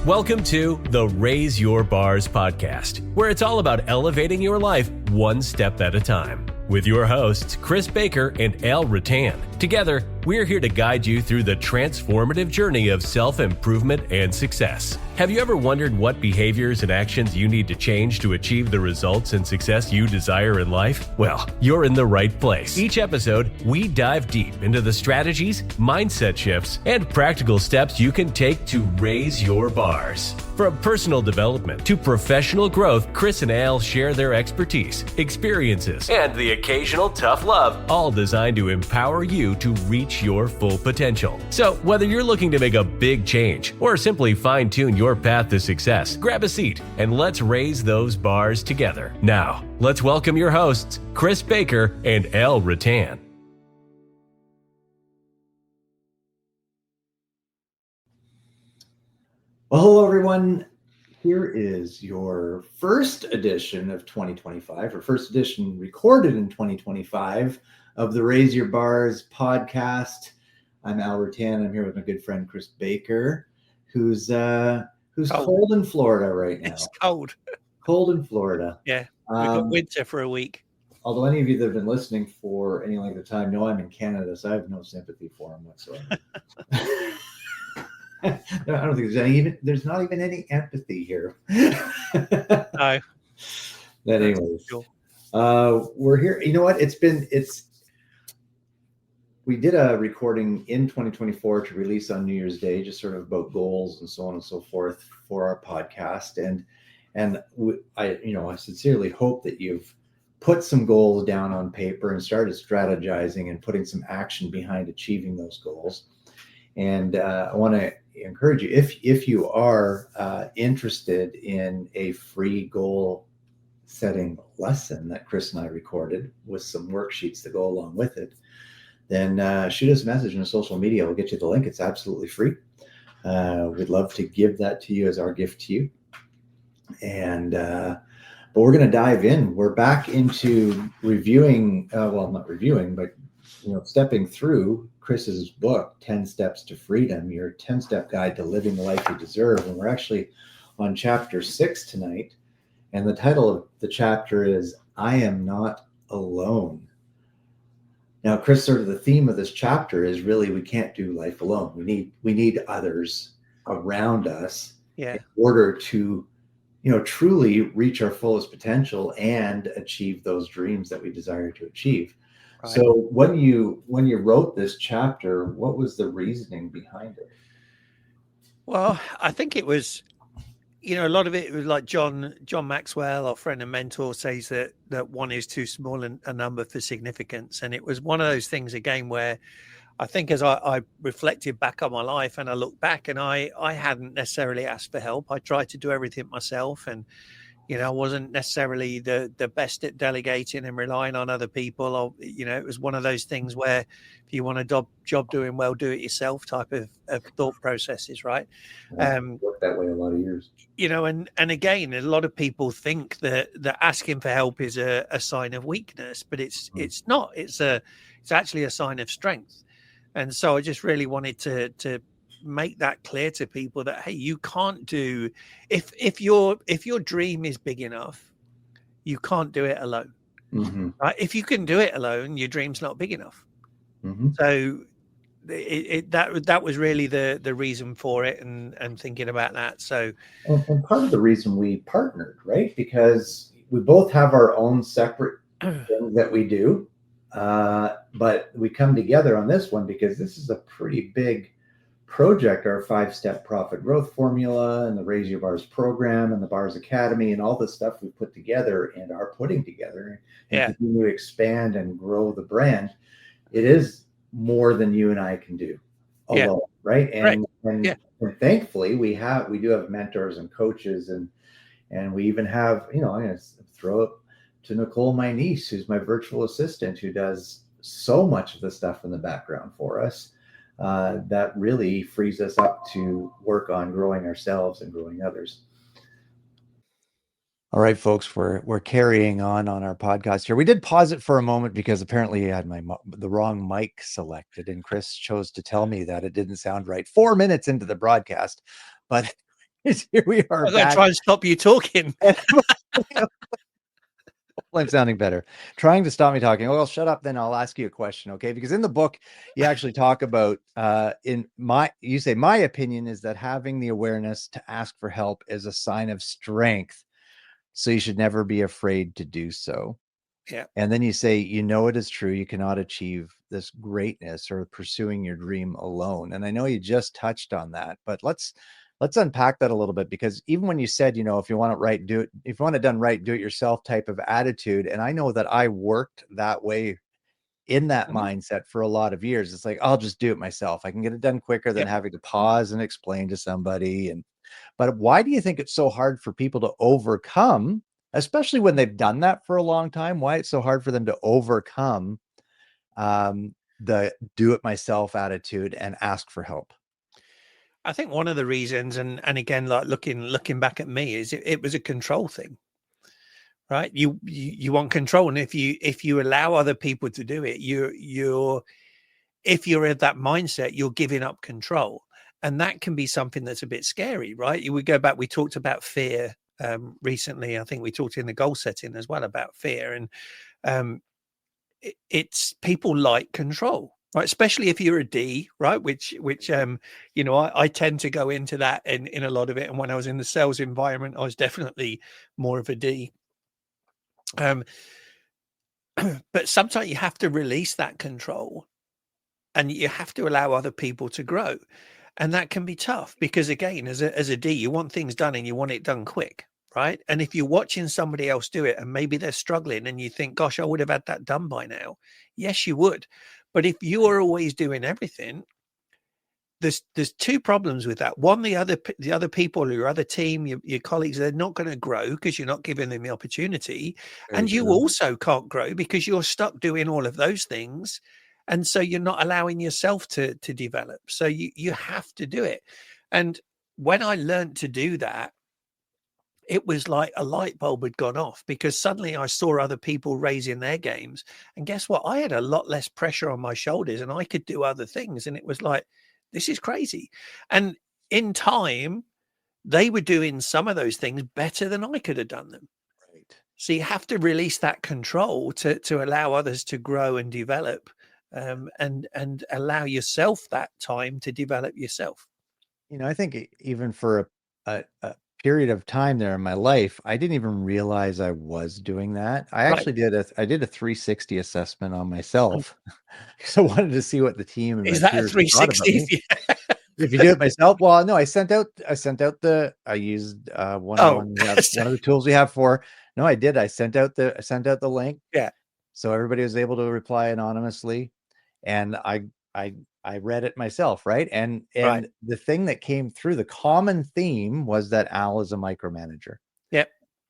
Welcome to the Raise Your Bars podcast, where it's all about elevating your life one step at a time. With your hosts, Chris Baker and Ruttan. Together, we're here to guide you through the transformative journey of self-improvement and success. Have you ever wondered what behaviors and actions you need to change to achieve the results and success you desire in life? Well, you're in the right place. Each episode, we dive deep into the strategies, mindset shifts, and practical steps you can take to raise your bars. From personal development to professional growth, Chris and Al share their expertise, experiences, and the occasional tough love, all designed to empower you to reach your full potential. So, whether you're looking to make a big change or simply fine-tune your path to success, grab a seat and let's raise those bars together. Now, let's welcome your hosts, Chris Baker and Ruttan. Well, hello, everyone. Here is your first edition of 2025, or first edition recorded in 2025 of the Raise Your Bars podcast. I'm Ruttan. I'm here with my good friend Chris Baker, who's cold in Florida right now. It's cold. Cold in Florida. Yeah, we've got winter for a week. Although any of you that have been listening for any length of time know I'm in Canada, so I have no sympathy for him whatsoever. I don't think there's not even any empathy here. No. But anyways, we're here. You know what? We did a recording in 2024 to release on New Year's Day, just sort of about goals and so on and so forth for our podcast. And I sincerely hope that you've put some goals down on paper and started strategizing and putting some action behind achieving those goals. And I want to encourage you, if you are interested in a free goal setting lesson that Chris and I recorded with some worksheets that go along with it, then shoot us a message on social media. We'll get you the link. It's absolutely free. We'd love to give that to you as our gift to you. And but we're going to dive in. We're back into reviewing, not reviewing, but stepping through Chris's book, 10 Steps to Freedom, your 10-step guide to living the life you deserve. And we're actually on chapter 6 tonight. And the title of the chapter is, I Am Not Alone. Now, Chris, sort of the theme of this chapter is really, we can't do life alone. We need others around us in order to, truly reach our fullest potential and achieve those dreams that we desire to achieve. Right. So when you wrote this chapter, what was the reasoning behind it? Well, I think it was, a lot of it was like John Maxwell, our friend and mentor, says that one is too small a number for significance. And it was one of those things, again, where I think as I reflected back on my life and I look back, and I hadn't necessarily asked for help. I tried to do everything myself, and I wasn't necessarily the best at delegating and relying on other people. Or, it was one of those things where if you want a job doing well, do it yourself type of thought processes, right? Worked that way a lot of years. And again, a lot of people think that asking for help is a sign of weakness, but it's not. It's actually a sign of strength. And so I just really wanted to make that clear to people that, hey, you can't do, if your dream is big enough, you can't do it alone. Mm-hmm. Right? If you can do it alone, your dream's not big enough. Mm-hmm. So that was really the reason for it, and thinking about that. So and part of the reason we partnered, right? Because we both have our own separate things that we do, but we come together on this one because this is a pretty big project, our 5-step profit growth formula and the Raise Your Bars program and the Bars Academy and all the stuff we put together and are putting together and continue to expand and grow the brand. It is more than you and I can do alone, right? And thankfully we do have mentors and coaches, and we even have, I'm going to throw it to Nicole, my niece, who's my virtual assistant, who does so much of the stuff in the background for us. That really frees us up to work on growing ourselves and growing others. All right, folks, we're carrying on our podcast here. We did pause it for a moment because apparently I had the wrong mic selected, and Chris chose to tell me that it didn't sound right 4 minutes into the broadcast. But Here we are I'm going to back. try and stop you talking. I'm sounding better. Trying to stop me talking. Oh, well, shut up. Then I'll ask you a question, okay? Because in the book, you actually talk about you say my opinion is that having the awareness to ask for help is a sign of strength. So you should never be afraid to do so. Yeah. And then you say, it is true. You cannot achieve this greatness or pursuing your dream alone. And I know you just touched on that, but let's unpack that a little bit, because even when you said, if you want it right, do it. If you want it done right, do it yourself type of attitude. And I know that I worked that way in that mindset for a lot of years. It's like, I'll just do it myself. I can get it done quicker than having to pause and explain to somebody. But why do you think it's so hard for people to overcome, especially when they've done that for a long time? Why it's so hard for them to overcome the do it myself attitude and ask for help? I think one of the reasons, and again, like looking back at me, is it was a control thing, right? You want control, and if you allow other people to do it, if you're in that mindset, you're giving up control, and that can be something that's a bit scary, right? We go back. We talked about fear recently. I think we talked in the goal setting as well about fear, and it's people like control. Right, especially if you're a D, right? Which I tend to go into that in a lot of it. And when I was in the sales environment, I was definitely more of a D. But sometimes you have to release that control, and you have to allow other people to grow, and that can be tough because, again, as a D, you want things done and you want it done quick, right? And if you're watching somebody else do it and maybe they're struggling, and you think, "Gosh, I would have had that done by now," yes, you would. But if you are always doing everything, there's two problems with that. One, the other people, your other team, your colleagues, they're not going to grow because you're not giving them the opportunity. And you also can't grow because you're stuck doing all of those things. And so you're not allowing yourself to develop. So you have to do it. And when I learned to do that, it was like a light bulb had gone off, because suddenly I saw other people raising their games. And guess what? I had a lot less pressure on my shoulders and I could do other things. And it was like, this is crazy. And in time, they were doing some of those things better than I could have done them. Right. So you have to release that control to allow others to grow and develop, and allow yourself that time to develop yourself. I think even for a period of time there in my life, I didn't even realize I was doing that. I actually did a 360 assessment on myself because I wanted to see what the team and my Is that a peers thought about 360? me. If you do it myself, well, no, I used one of the tools we have for. No, I did. I sent out the link. Yeah. So everybody was able to reply anonymously, and I read it myself, right? And the thing that came through, the common theme was that Al is a micromanager. Yep.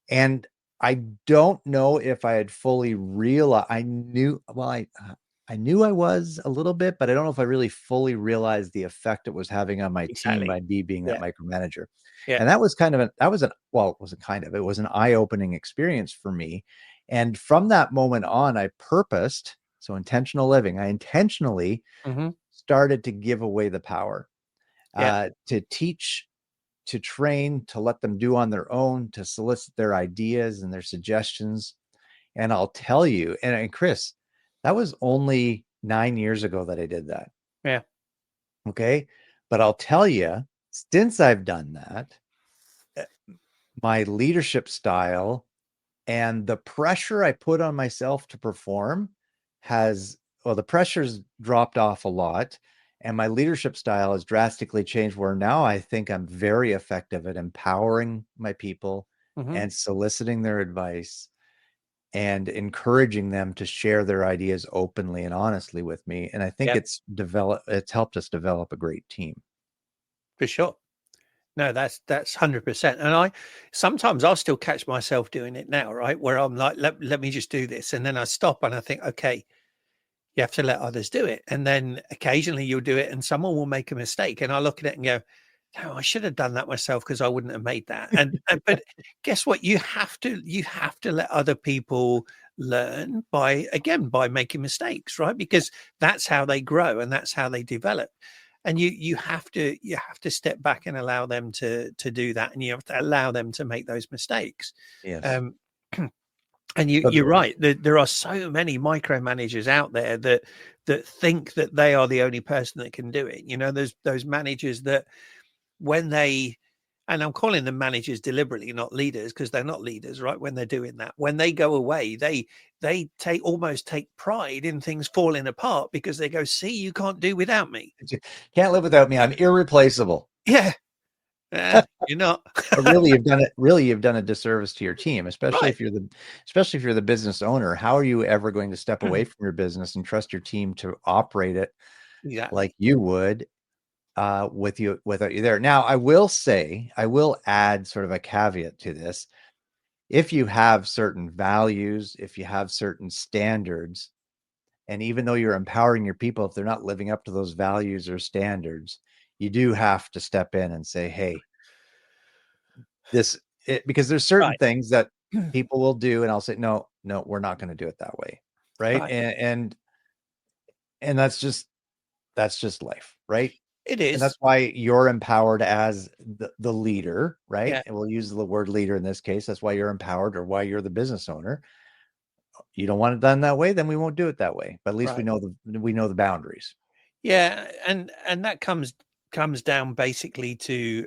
And I don't know if I had fully realized. I knew I was a little bit, but I don't know if I really fully realized the effect it was having on my team by me being that micromanager. Yeah. And that was it was an eye-opening experience for me. And from that moment on, I purposed, so intentional living, I intentionally started to give away the power, to teach, to train, to let them do on their own, to solicit their ideas and their suggestions. And I'll tell you, and Chris, that was only 9 years ago that I did that. Yeah. Okay. But I'll tell you, since I've done that, my leadership style and the pressure I put on myself to perform the pressure's dropped off a lot, and my leadership style has drastically changed, where now I think I'm very effective at empowering my people and soliciting their advice and encouraging them to share their ideas openly and honestly with me. And I think it's helped us develop a great team. For sure. No, that's 100%. And sometimes I'll still catch myself doing it now, right? Where I'm like, let me just do this. And then I stop and I think, okay, you have to let others do it. And then occasionally you'll do it and someone will make a mistake. And I look at it and go, no, I should have done that myself because I wouldn't have made that. But guess what? You have to let other people learn by making mistakes, right? Because that's how they grow and that's how they develop. and you have to step back and allow them to do that, and you have to allow them to make those mistakes. Yes. And you're right. There are so many micromanagers out there that think that they are the only person that can do it. You know, there's those managers that when they, and I'm calling them managers deliberately, not leaders, because they're not leaders, right? When they're doing that, when they go away, they almost take pride in things falling apart because they go, see, you can't do without me. Can't live without me. I'm irreplaceable. Yeah. You're not. But really, you've done a disservice to your team, especially Right. if you're the business owner. How are you ever going to step away from your business and trust your team to operate it Exactly. like you would without you there? Now, I will add sort of a caveat to this. If you have certain values, if you have certain standards, and even though you're empowering your people, if they're not living up to those values or standards, you do have to step in and say, hey, because there's certain Right. things that people will do, and I'll say, no, we're not going to do it that way. Right. Right. And that's just life. Right. It And is. that's why you're empowered as the leader, right? Yeah. And we'll use the word leader in this case. That's why you're empowered, or why you're the business owner. You don't want it done that way, then we won't do it that way. But at least Right. we know the boundaries. Yeah, and that comes down basically to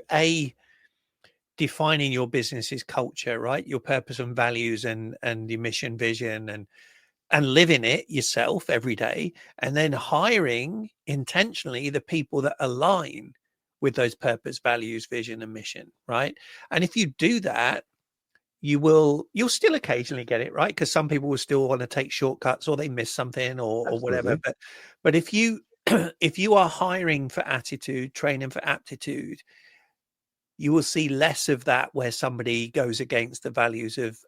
defining your business's culture, right? Your purpose and values, and your mission, vision, and living it yourself every day, and then hiring intentionally the people that align with those purpose, values, vision, and mission, right? And if you do that, you'll still occasionally get it right, because some people will still want to take shortcuts, or they miss something, or whatever. Absolutely. But if you if you are hiring for attitude, training for aptitude, you will see less of that where somebody goes against the values of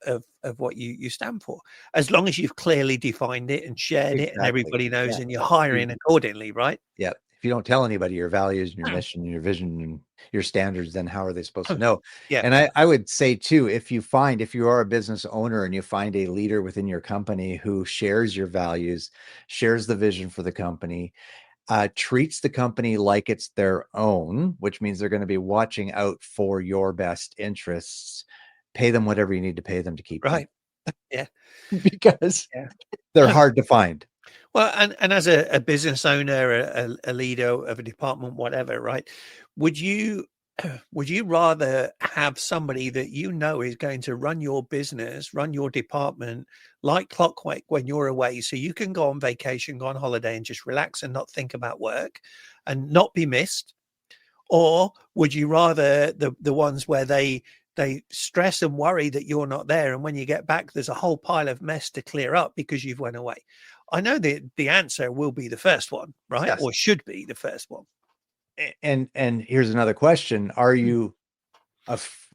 what you stand for, as long as you've clearly defined it and shared it and Exactly. everybody knows, Yeah. and you're hiring accordingly, right? Yeah. If you don't tell anybody your values and your mission and your vision and your standards, then how are they supposed to know? Yeah. And I would say too, if you are a business owner and you find a leader within your company who shares your values, shares the vision for the company, treats the company like it's their own, which means they're going to be watching out for your best interests, pay them whatever you need to pay them to keep Right. Yeah. them, because Yeah. they're hard to find. Well, and as a business owner, a leader of a department, whatever, right? Would you rather have somebody that you know is going to run your business, run your department like clockwork when you're away, so you can go on vacation, go on holiday, and just relax and not think about work and not be missed? Or would you rather the ones where they stress and worry that you're not there, and when you get back there's a whole pile of mess to clear up because you've went away? I know the answer will be the first one, right? Yes. Or should be the first one. And here's another question: are you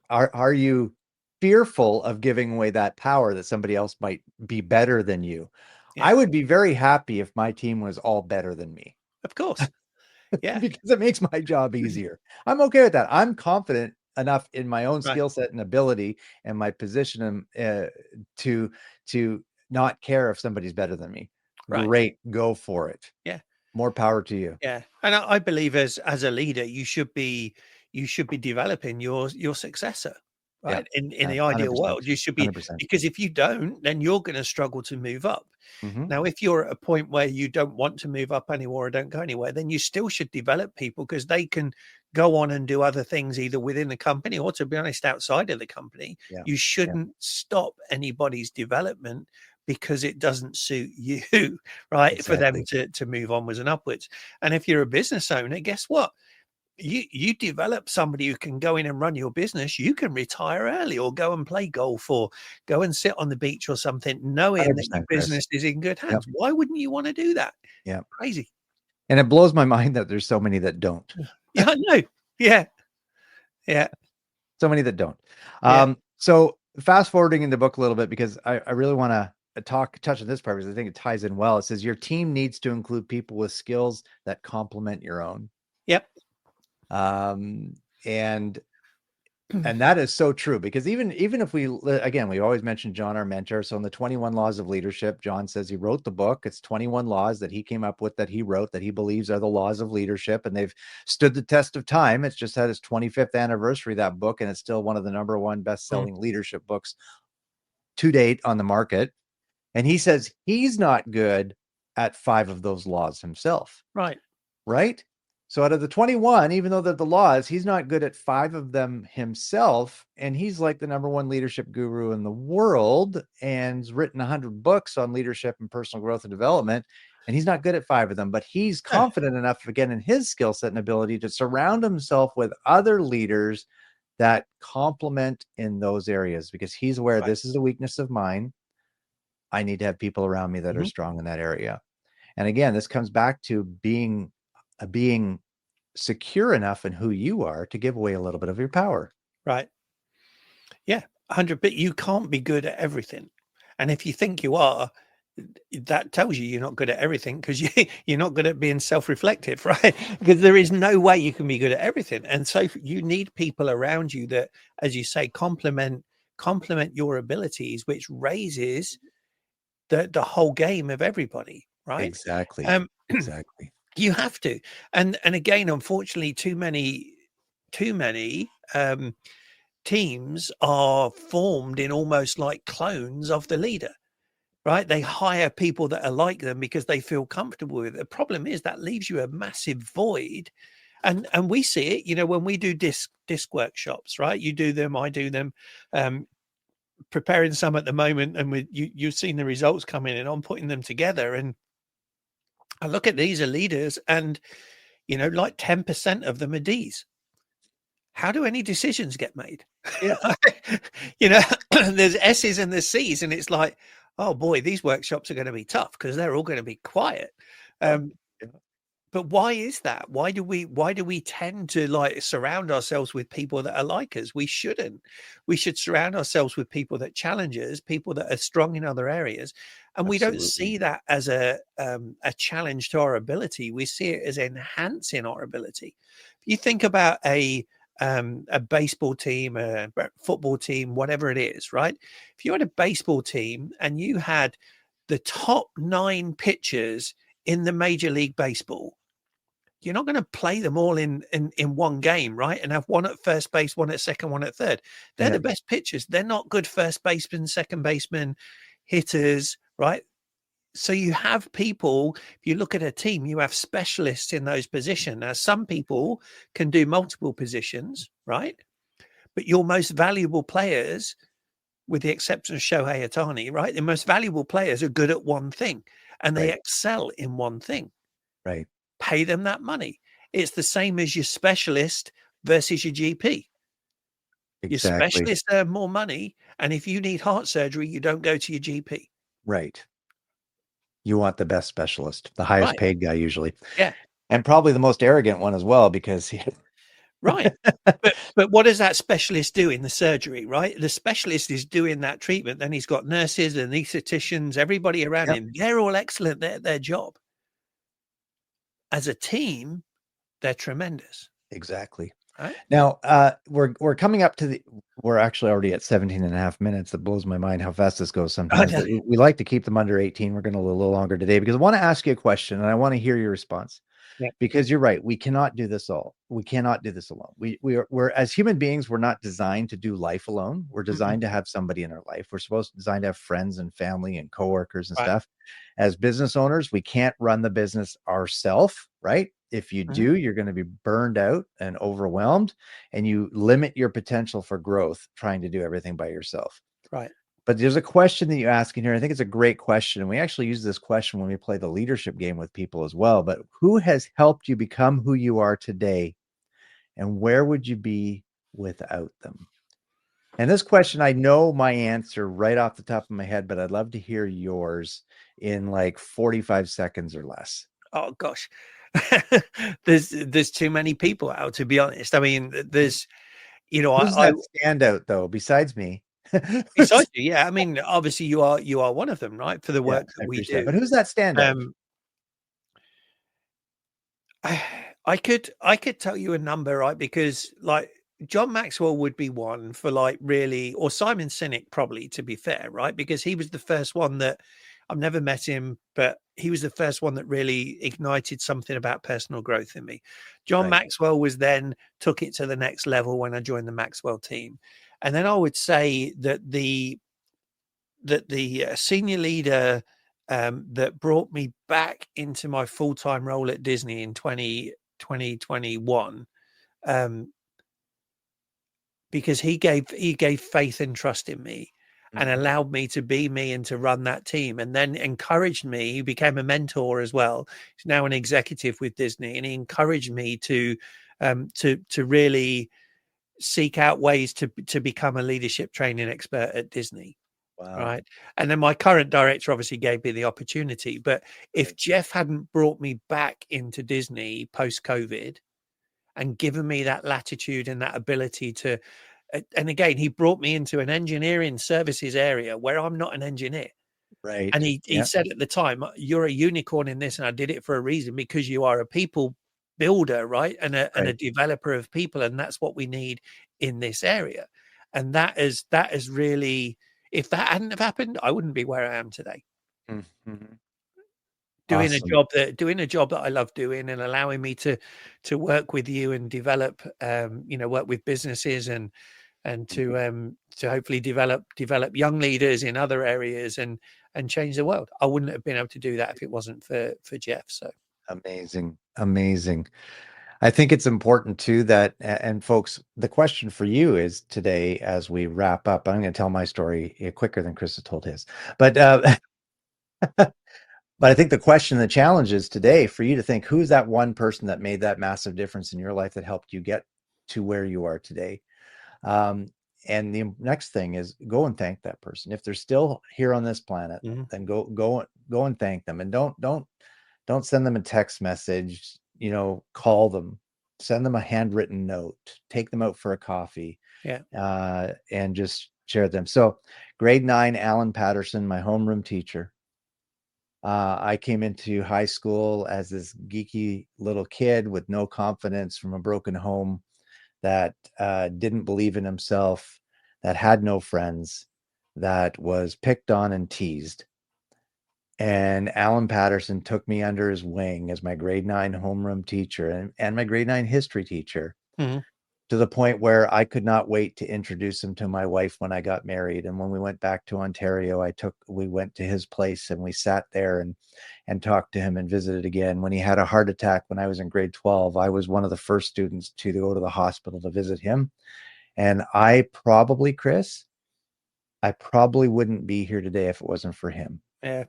are you fearful of giving away that power that somebody else might be better than you? Yeah. I would be very happy if my team was all better than me. Of course. Yeah. Because it makes my job easier. I'm okay with that. I'm confident enough in my own Right. skill set and ability and my position to not care if somebody's better than me. Right. Great, go for it. Yeah. More power to you. Yeah. And I believe as a leader, you should be developing your successor, Yeah. right? In the ideal 100%. world, you should be, 100%. because if you don't, then you're going to struggle to move up. Mhm. Now, if you're at a point where you don't want to move up anymore or don't go anywhere, then you still should develop people, because they can go on and do other things either within the company or, to be honest, outside of the company. Yeah. You shouldn't stop anybody's development because it doesn't suit you, right? For them to move onwards and upwards. And if you're a business owner, guess what? You develop somebody who can go in and run your business. You can retire early, or go and play golf, or go and sit on the beach or something, knowing that your business is in good hands. Why wouldn't you want to do that? Yeah. Crazy. And it blows my mind that there's so many that don't. Yeah, I know. Yeah. Yeah. So many that don't. Yeah. So fast forwarding in the book a little bit, because I really want to touch on this part, because I think it ties in well. It says your team needs to include people with skills that complement your own. Yep. And And that is so true, because even if we always mention John, our mentor. So in the 21 Laws of Leadership, John says he wrote the book. It's 21 laws that he came up with, that he wrote, that he believes are the laws of leadership, and they've stood the test of time. It's just had its 25th anniversary, that book, and it's still one of the number one best-selling leadership books to date on the market. And he says he's not good at 5 of those laws himself. Right. So out of the 21, even though they're the laws, he's not good at 5 of them himself. And he's like the number one leadership guru in the world, and has written 100 books on leadership and personal growth and development. And he's not good at 5 of them, but he's confident enough, again, in his skill set and ability, to surround himself with other leaders that complement in those areas, because he's aware this is a weakness of mine. I need to have people around me that are strong in that area. And again, this comes back to being secure enough in who you are to give away a little bit of your power. Right. Yeah. 100. But you can't be good at everything. And if you think you are, that tells you're not good at everything, because you're not good at being self-reflective, right? Because there is no way you can be good at everything. And so you need people around you that, as you say, complement your abilities, which raises the whole game of everybody, right? Exactly. You have to. And again, unfortunately, too many teams are formed in almost like clones of the leader, right? They hire people that are like them because they feel comfortable with it. The problem is that leaves you a massive void. And we see it, when we do disc workshops, right? You do them, I do them. Preparing some at the moment, and you've seen the results coming in. I'm putting them together, and I look at these are leaders, and like 10% of them are D's. How do any decisions get made? Yeah. There's S's and there's C's, and it's like, oh boy, these workshops are going to be tough because they're all going to be quiet. But why is that? Why do we tend to like surround ourselves with people that are like us? We shouldn't. We should surround ourselves with people that challenge us, people that are strong in other areas. And we don't see that as a challenge to our ability. We see it as enhancing our ability. If you think about a baseball team, a football team, whatever it is, right? If you had a baseball team and you had the top 9 pitchers in the Major League Baseball, you're not going to play them all in one game, right? And have one at first base, one at second, one at third. They're the best pitchers. They're not good first basemen, second basemen, hitters, right? So you have people, if you look at a team, you have specialists in those positions. Now, some people can do multiple positions, right? But your most valuable players, with the exception of Shohei Ohtani, right? The most valuable players are good at one thing, and they excel in one thing. Right. Pay them that money. It's the same as your specialist versus your GP. Your specialists earn more money, and if you need heart surgery, you don't go to your GP. Right. You want the best specialist, the highest paid guy usually. Yeah. And probably the most arrogant one as well, because right. But what does that specialist do in the surgery, right? The specialist is doing that treatment. Then he's got nurses, anestheticians, everybody around him. They're all excellent at their job. As a team, they're tremendous. Exactly. Right? Now, we're coming up to we're actually already at 17 and a half minutes. That blows my mind how fast this goes sometimes. But we like to keep them under 18. We're going to go a little longer today, because I want to ask you a question and I want to hear your response. Yeah. Because you're right. We cannot do this all. We cannot do this alone. We're as human beings, we're not designed to do life alone. We're designed to have somebody in our life. We're designed to have friends and family and coworkers and stuff. As business owners, we can't run the business ourselves, right? If you do, you're going to be burned out and overwhelmed, and you limit your potential for growth trying to do everything by yourself. Right. But there's a question that you ask in here. I think it's a great question. And we actually use this question when we play the leadership game with people as well. But who has helped you become who you are today? And where would you be without them? And this question, I know my answer right off the top of my head, but I'd love to hear yours in like 45 seconds or less. Oh, gosh. There's too many people out, to be honest. I mean, there's, who's that standout though, besides me? Besides you, yeah. I mean, obviously you are one of them, right? For the work that we do. But who's that standout? I could tell you a number, right? Because like John Maxwell would be one for like really, or Simon Sinek probably, to be fair, right? Because he was the first one that I've never met him, but he was the first one that really ignited something about personal growth in me. John Right. Maxwell was then took it to the next level when I joined the Maxwell team. And then I would say that the senior leader that brought me back into my full-time role at Disney in 2021, because he gave faith and trust in me and allowed me to be me and to run that team, and then encouraged me. He became a mentor as well. He's now an executive with Disney, and he encouraged me to really seek out ways to become a leadership training expert at Disney. Wow. Right. And then my current director obviously gave me the opportunity. But if Right. Jeff hadn't brought me back into Disney post COVID and given me that latitude and that ability to, and again, he brought me into an engineering services area where I'm not an engineer. Right. And he Yeah. said at the time, "You're a unicorn in this, and I did it for a reason, because you are a people builder, right? And a Right. developer of people, and that's what we need in this area." And that is really, if that hadn't have happened, I wouldn't be where I am today. Mhm. Doing a Awesome. job that I love doing, and allowing me to work with you and develop, work with businesses, and to hopefully develop young leaders in other areas, and change the world. I wouldn't have been able to do that if it wasn't for Jeff. So Amazing. Amazing. I think it's important too that, and folks, the question for you is today, as we wrap up, I'm going to tell my story quicker than Chris has told his, but, but I think the question, the challenge is today for you to think, who's that one person that made that massive difference in your life that helped you get to where you are today? Um, and the next thing is go and thank that person. If they're still here on this planet, mhm. then go and thank them. And don't send them a text message, call them, send them a handwritten note, take them out for a coffee, Yeah. and just share them. So grade 9, Alan Patterson, my homeroom teacher. I came into high school as this geeky little kid with no confidence from a broken home that didn't believe in himself, that had no friends, that was picked on and teased. And Alan Patterson took me under his wing as my grade 9 homeroom teacher and my grade 9 history teacher, Mhm. to the point where I could not wait to introduce him to my wife when I got married. And when we went back to Ontario, we went to his place and we sat there and talked to him and visited again. When he had a heart attack when I was in grade 12, I was one of the first students to go to the hospital to visit him. And Chris, I probably wouldn't be here today if it wasn't for him. Yeah.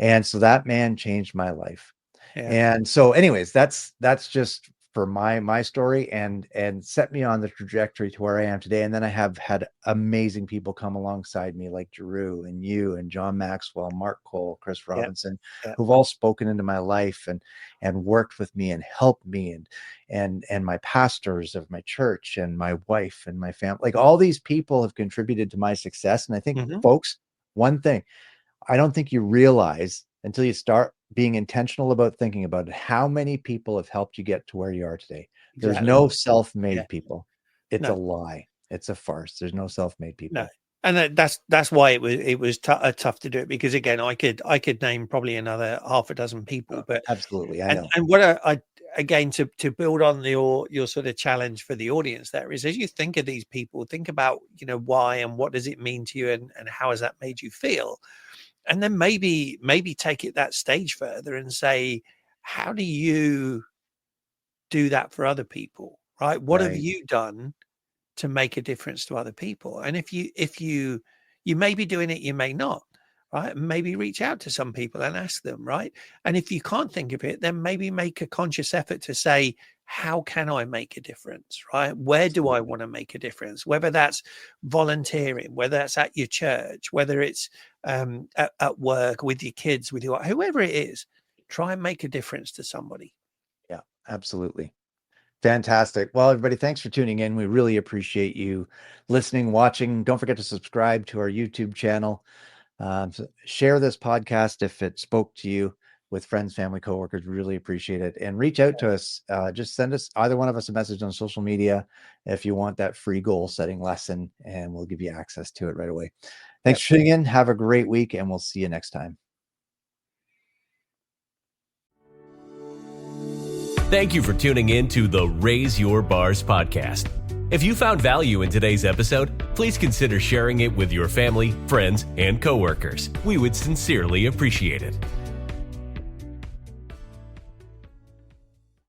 And so that man changed my life. Yeah. And so anyways, that's just for my story, and set me on the trajectory to where I am today. And then I have had amazing people come alongside me, like Drew and you and John Maxwell, Mark Cole, Chris Yeah. Robinson, Yeah. who've all spoken into my life and worked with me and helped me, and my pastors of my church and my wife and my family. Like, all these people have contributed to my success. And I think, Mhm. folks, one thing I don't think you realize until you start being intentional about thinking about it, how many people have helped you get to where you are today. There's Exactly. no Yeah. self-made people. It's a No. lie. It's a farce. There's no self-made No. people. And that's why it was tough to do it, because again, I could name probably another half a dozen people, but Absolutely. I know. what I again, to build on your sort of challenge for the audience there is, as you think of these people, think about, why and what does it mean to you, and how has that made you feel? And then maybe take it that stage further and say, how do you do that for other people, right? What have Right. you done to make a difference to other people? And if you may be doing it, you may not, right? Maybe reach out to some people and ask them, right? And if you can't think of it, then maybe make a conscious effort to say, how can I make a difference, right? Where do I want to make a difference? Whether that's volunteering, whether that's at your church, whether it's at work, with your kids, with your whoever it is, try and make a difference to somebody. Yeah, absolutely. Fantastic. Well, everybody, thanks for tuning in. We really appreciate you listening, watching. Don't forget to subscribe to our YouTube channel. Share this podcast if it spoke to you. with friends, family, coworkers. Really appreciate it. And reach out to us. Just send us, either one of us, a message on social media if you want that free goal setting lesson, and we'll give you access to it right away. Thanks for tuning in. Have a great week, and we'll see you next time. Thank you for tuning in to the Raise Your Bars podcast. If you found value in today's episode, please consider sharing it with your family, friends, and coworkers. We would sincerely appreciate it.